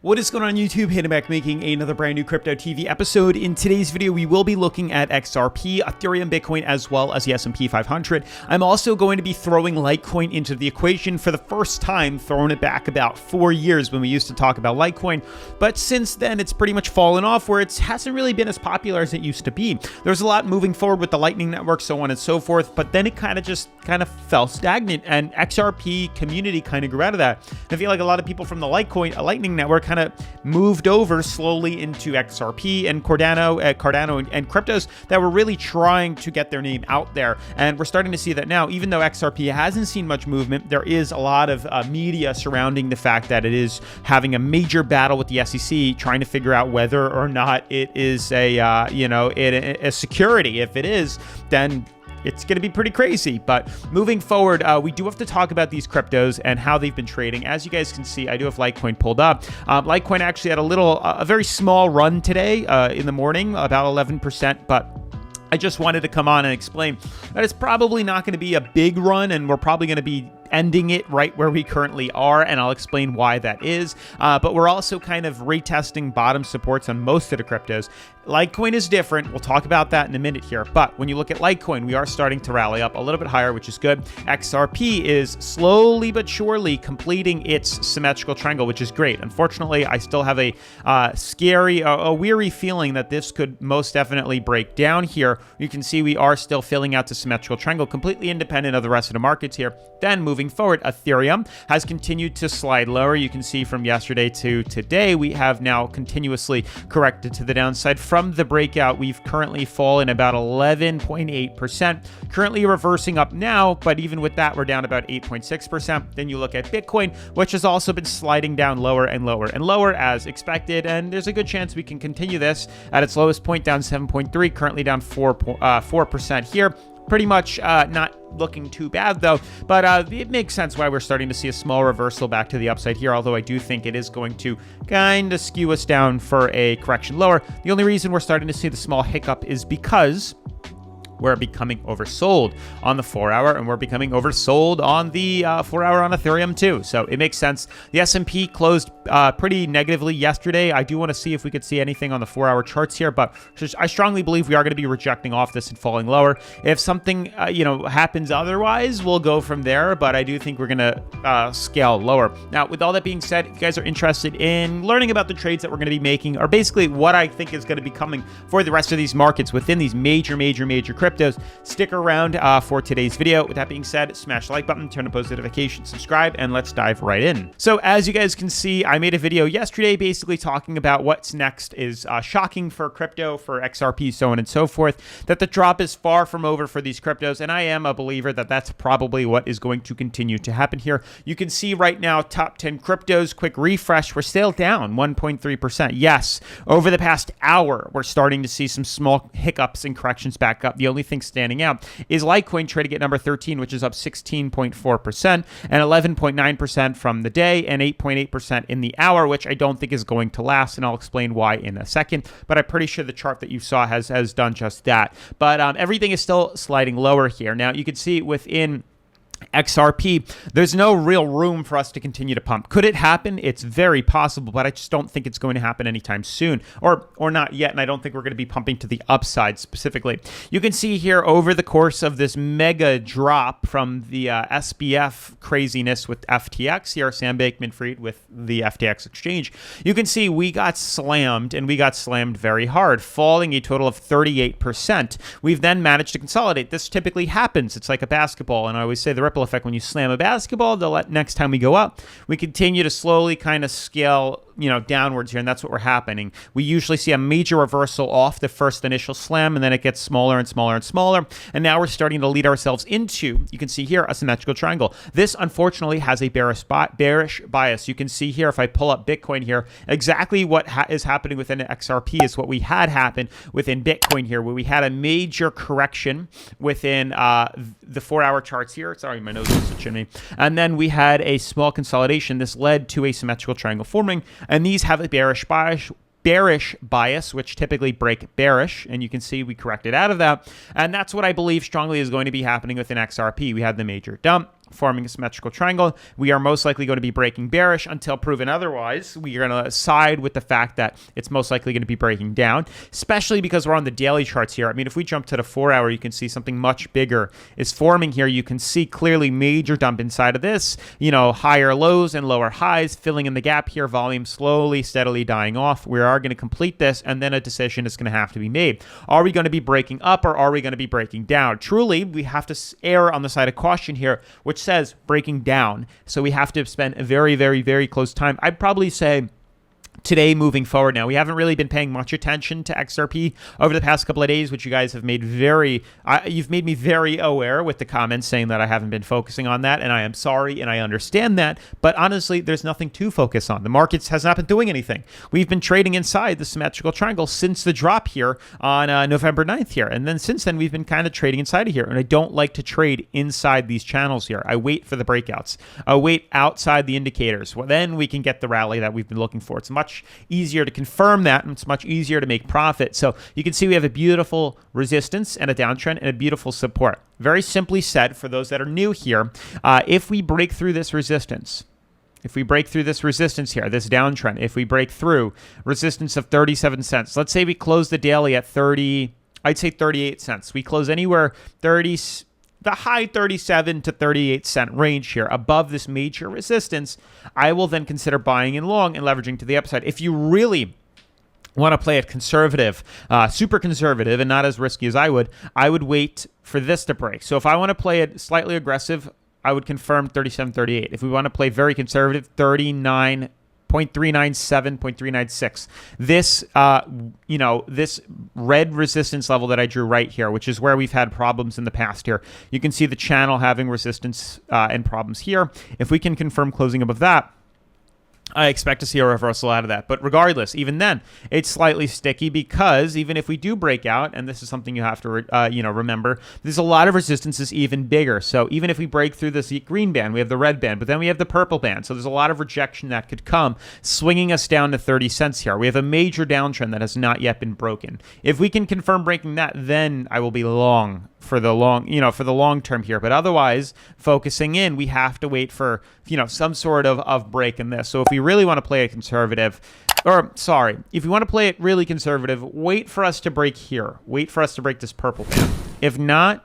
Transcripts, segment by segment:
What is going on YouTube? Hayden back making another brand new Crypto TV episode. In today's video, we will be looking at XRP, Ethereum, Bitcoin, as well as the S&P 500. I'm also going to be throwing Litecoin into the equation for the first time, throwing it back about 4 years when we used to talk about Litecoin. But since then, it's pretty much fallen off where it hasn't really been as popular as it used to be. There's a lot moving forward with the Lightning Network, so on and so forth, but then it kind of fell stagnant, and XRP community kind of grew out of that. And I feel like a lot of people from the Lightning Network kind of moved over slowly into XRP and Cardano and cryptos that were really trying to get their name out there. And we're starting to see that now. Even though XRP hasn't seen much movement, there is a lot of media surrounding the fact that it is having a major battle with the SEC, trying to figure out whether or not it is a security. If it is, then it's going to be pretty crazy. But moving forward, we do have to talk about these cryptos and how they've been trading. As you guys can see, I do have Litecoin pulled up. Litecoin actually had a very small run today in the morning, about 11%, but I just wanted to come on and explain that it's probably not going to be a big run, and we're probably going to be ending it right where we currently are, and I'll explain why that is. But we're also kind of retesting bottom supports on most of the cryptos. Litecoin is different. We'll talk about that in a minute here. But when you look at Litecoin, we are starting to rally up a little bit higher, which is good. XRP is slowly but surely completing its symmetrical triangle, which is great. Unfortunately, I still have a weary feeling that this could most definitely break down here. You can see we are still filling out the symmetrical triangle, completely independent of the rest of the markets here. Then moving forward, Ethereum has continued to slide lower. You can see from yesterday to today, we have now continuously corrected to the downside. From the breakout, we've currently fallen about 11.8%, currently reversing up now, but even with that, we're down about 8.6%. Then you look at Bitcoin, which has also been sliding down lower and lower and lower as expected, and there's a good chance we can continue this at its lowest point, down 7.3, currently down 4% here. Pretty much not looking too bad though, but it makes sense why we're starting to see a small reversal back to the upside here, although I do think it is going to kind of skew us down for a correction lower. The only reason we're starting to see the small hiccup is because we're becoming oversold on the 4-hour, and we're becoming oversold on the 4-hour on Ethereum too. So it makes sense. The S&P closed pretty negatively yesterday. I do want to see if we could see anything on the 4-hour charts here, but I strongly believe we are going to be rejecting off this and falling lower. If something happens otherwise, we'll go from there, but I do think we're going to scale lower. Now, with all that being said, if you guys are interested in learning about the trades that we're going to be making, or basically what I think is going to be coming for the rest of these markets within these major cryptos, stick around for today's video. With that being said, smash the like button, turn on post notifications, subscribe, and let's dive right in. So as you guys can see, I made a video yesterday basically talking about what's next is shocking for crypto, for XRP, so on and so forth, that the drop is far from over for these cryptos, and I am a believer that that's probably what is going to continue to happen here. You can see right now, top 10 cryptos, quick refresh, we're still down 1.3%. Yes, over the past hour, we're starting to see some small hiccups and corrections back up. The only thing standing out is Litecoin trading at number 13, which is up 16.4% and 11.9% from the day and 8.8% in the hour, which I don't think is going to last, and I'll explain why in a second. But I'm pretty sure the chart that you saw has done just that. But everything is still sliding lower here. Now you can see within XRP, there's no real room for us to continue to pump. Could it happen? It's very possible, but I just don't think it's going to happen anytime soon, or not yet, and I don't think we're going to be pumping to the upside specifically. You can see here over the course of this mega drop from the SBF craziness with FTX, here Sam Bankman-Fried with the FTX exchange, you can see we got slammed, and we got slammed very hard, falling a total of 38%. We've then managed to consolidate. This typically happens. It's like a basketball, and I always say the ripple effect when you slam a basketball, next time we go up, we continue to slowly kind of scale downwards here, and that's what we're happening. We usually see a major reversal off the first initial slam, and then it gets smaller and smaller and smaller, and now we're starting to lead ourselves into, you can see here, a symmetrical triangle. This, unfortunately, has a bearish bias. You can see here, if I pull up Bitcoin here, exactly what is happening within XRP is what we had happen within Bitcoin here, where we had a major correction within the 4-hour charts here. Sorry, my nose is itching me. And then we had a small consolidation. This led to a symmetrical triangle forming, and these have a bearish bias, which typically break bearish, and you can see we corrected out of that, and that's what I believe strongly is going to be happening within XRP. We had the major dump, forming a symmetrical triangle. We are most likely going to be breaking bearish until proven otherwise. We are going to side with the fact that it's most likely going to be breaking down, especially because we're on the daily charts here. I mean, if we jump to the 4-hour, you can see something much bigger is forming here. You can see clearly major dump inside of this, higher lows and lower highs, filling in the gap here, volume slowly, steadily dying off. We are going to complete this, and then a decision is going to have to be made. Are we going to be breaking up, or are we going to be breaking down? Truly, we have to err on the side of caution here, which says breaking down. So we have to spend a very, very, very close time. I'd probably say today moving forward. Now, we haven't really been paying much attention to XRP over the past couple of days, which you guys have made you've made me very aware with the comments saying that I haven't been focusing on that, and I am sorry, and I understand that, but honestly, there's nothing to focus on. The markets has not been doing anything. We've been trading inside the symmetrical triangle since the drop here on November 9th here, and then since then, we've been kind of trading inside of here, and I don't like to trade inside these channels here. I wait for the breakouts. I wait outside the indicators. Well, then we can get the rally that we've been looking for. It's much easier to confirm that, and it's much easier to make profit. So you can see we have a beautiful resistance and a downtrend and a beautiful support. Very simply said, for those that are new here, if we break through this resistance, here, this downtrend, if we break through resistance of 37 cents, let's say we close the daily at 38 cents. We close anywhere the high 37 to 38 cent range here above this major resistance, I will then consider buying in long and leveraging to the upside. If you really want to play it conservative, super conservative, and not as risky as I would wait for this to break. So if I want to play it slightly aggressive, I would confirm 37, 38. If we want to play very conservative, 39, 0.397, 0.396. This, this red resistance level that I drew right here, which is where we've had problems in the past here. You can see the channel having resistance and problems here. If we can confirm closing above that, I expect to see a reversal out of that. But regardless, even then, it's slightly sticky because even if we do break out, and this is something you have to remember, there's a lot of resistances even bigger. So even if we break through this green band, we have the red band, but then we have the purple band. So there's a lot of rejection that could come, swinging us down to 30 cents here. We have a major downtrend that has not yet been broken. If we can confirm breaking that, then I will be long for the long term here. But otherwise, focusing in, we have to wait for some sort of break in this. So if we really want to play it conservative, if you want to play it really conservative, wait for us to break here. Wait for us to break this purple band. If not,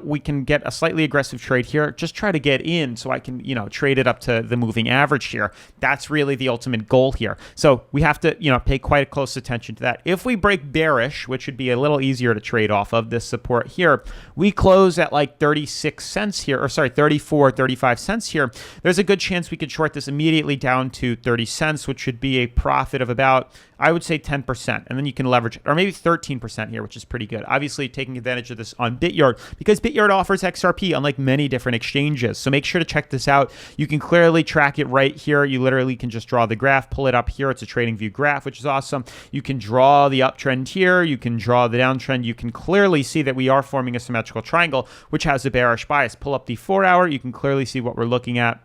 we can get a slightly aggressive trade here. Just try to get in so I can, trade it up to the moving average here. That's really the ultimate goal here. So we have to, pay quite close attention to that. If we break bearish, which would be a little easier to trade off of this support here, we close at like 36 cents here, 34, 35 cents here. There's a good chance we could short this immediately down to 30 cents, which should be a profit of about, I would say 10%, and then you can leverage it, or maybe 13% here, which is pretty good. Obviously, taking advantage of this on Bityard, because Bityard offers XRP unlike many different exchanges. So make sure to check this out. You can clearly track it right here. You literally can just draw the graph, pull it up here. It's a trading view graph, which is awesome. You can draw the uptrend here. You can draw the downtrend. You can clearly see that we are forming a symmetrical triangle, which has a bearish bias. Pull up the 4-hour. You can clearly see what we're looking at.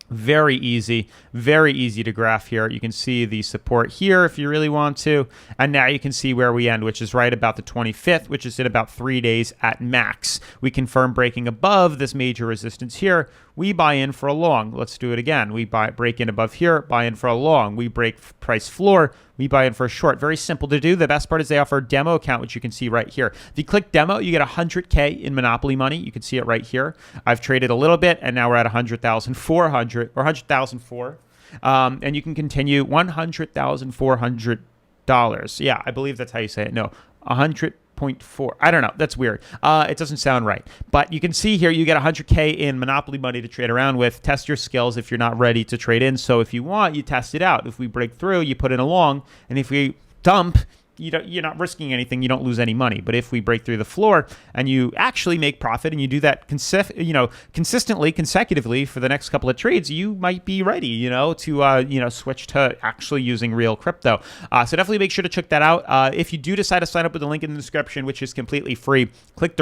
Very easy to graph here. You can see the support here if you really want to. And now you can see where we end, which is right about the 25th, which is in about 3 days at max. We confirm breaking above this major resistance here. We buy in for a long. Let's do it again. We break in above here, buy in for a long. We break price floor. We buy in for a short. Very simple to do. The best part is they offer a demo account, which you can see right here. If you click demo, you get 100K in Monopoly money. You can see it right here. I've traded a little bit, and now we're at 100,400 or 100,004. And you can continue $100,400. Yeah, I believe that's how you say it. No, 100.4. I don't know. That's weird. It doesn't sound right. But you can see here you get 100K in Monopoly money to trade around with. Test your skills if you're not ready to trade in. So if you want, you test it out. If we break through, you put in a long. And if we dump, you're not risking anything. You don't lose any money. But if we break through the floor and you actually make profit and you do that consistently, consecutively for the next couple of trades, you might be ready, to switch to actually using real crypto. So definitely make sure to check that out. If you do decide to sign up with the link in the description, which is completely free, click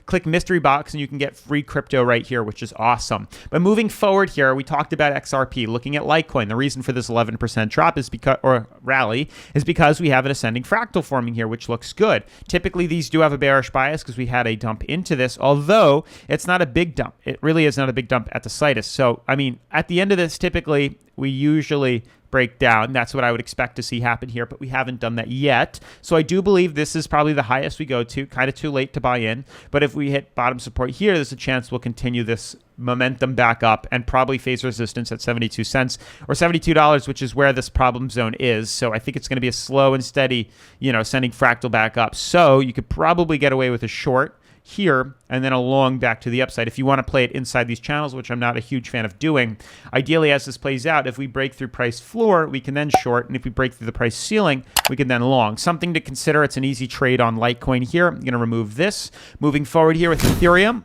click mystery box, and you can get free crypto right here, which is awesome. But moving forward here, we talked about XRP, looking at Litecoin. The reason for this 11% drop is because we have an ascending fractal forming here, which looks good. Typically, these do have a bearish bias because we had a dump into this, although it's not a big dump. It really is not a big dump at the slightest. So, I mean, at the end of this, typically, we usually break down. That's what I would expect to see happen here, but we haven't done that yet. So I do believe this is probably the highest we go to. Kind of too late to buy in, but if we hit bottom support here, there's a chance we'll continue this momentum back up and probably face resistance at 72 cents or $72, which is where this problem zone is. So I think it's going to be a slow and steady, sending fractal back up. So you could probably get away with a short here and then a long back to the upside if you want to play it inside these channels, which I'm not a huge fan of doing. Ideally, as this plays out, if we break through price floor, we can then short, and if we break through the price ceiling, we can then long. Something to consider. It's an easy trade on Litecoin here. I'm going to remove this. Moving forward here with Ethereum,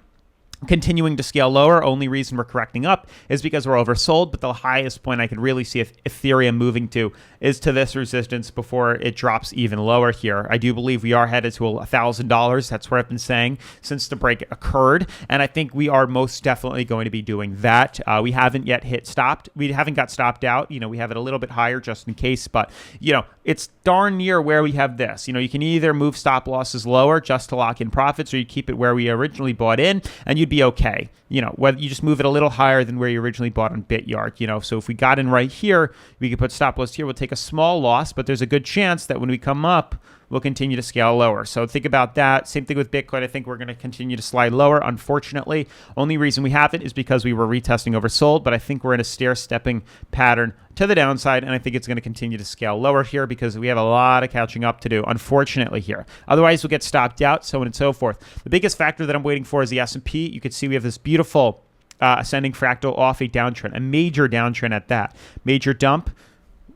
continuing to scale lower. Only reason we're correcting up is because we're oversold, but the highest point I could really see Ethereum moving to is to this resistance before it drops even lower here. I do believe we are headed to $1,000. That's what I've been saying since the break occurred, and I think we are most definitely going to be doing that. We haven't yet stopped. We haven't got stopped out. We have it a little bit higher just in case, but it's darn near where we have this. You can either move stop losses lower just to lock in profits, or you keep it where we originally bought in, and you'd be okay. Whether you just move it a little higher than where you originally bought on BitYard. So if we got in right here, we could put stop loss here. We'll take a small loss, but there's a good chance that when we come up, we'll continue to scale lower. So think about that. Same thing with Bitcoin. I think we're going to continue to slide lower. Unfortunately, only reason we haven't is because we were retesting oversold, but I think we're in a stair-stepping pattern to the downside, and I think it's going to continue to scale lower here because we have a lot of catching up to do, unfortunately, here. Otherwise, we'll get stopped out, so on and so forth. The biggest factor that I'm waiting for is the S&P. You can see we have this beautiful ascending fractal off a downtrend, a major downtrend at that. Major dump.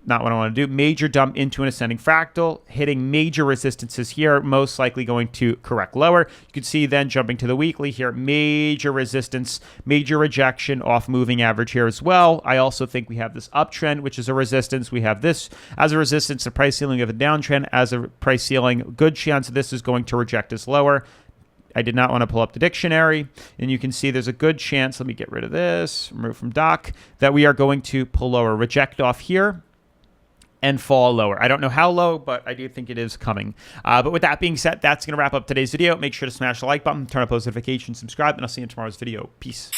Not what I want to do. Major dump into an ascending fractal, hitting major resistances here, most likely going to correct lower. You can see then jumping to the weekly here, major resistance, major rejection off moving average here as well. I also think we have this uptrend, which is a resistance. We have this as a resistance, a price ceiling of a downtrend as a price ceiling. Good chance this is going to reject us lower. I did not want to pull up the dictionary, and you can see there's a good chance, let me get rid of this, remove from doc, that we are going to pull lower, reject off here, and fall lower. I don't know how low, but I do think it is coming. But with that being said, that's going to wrap up today's video. Make sure to smash the like button, turn on post notifications, subscribe, and I'll see you in tomorrow's video. Peace.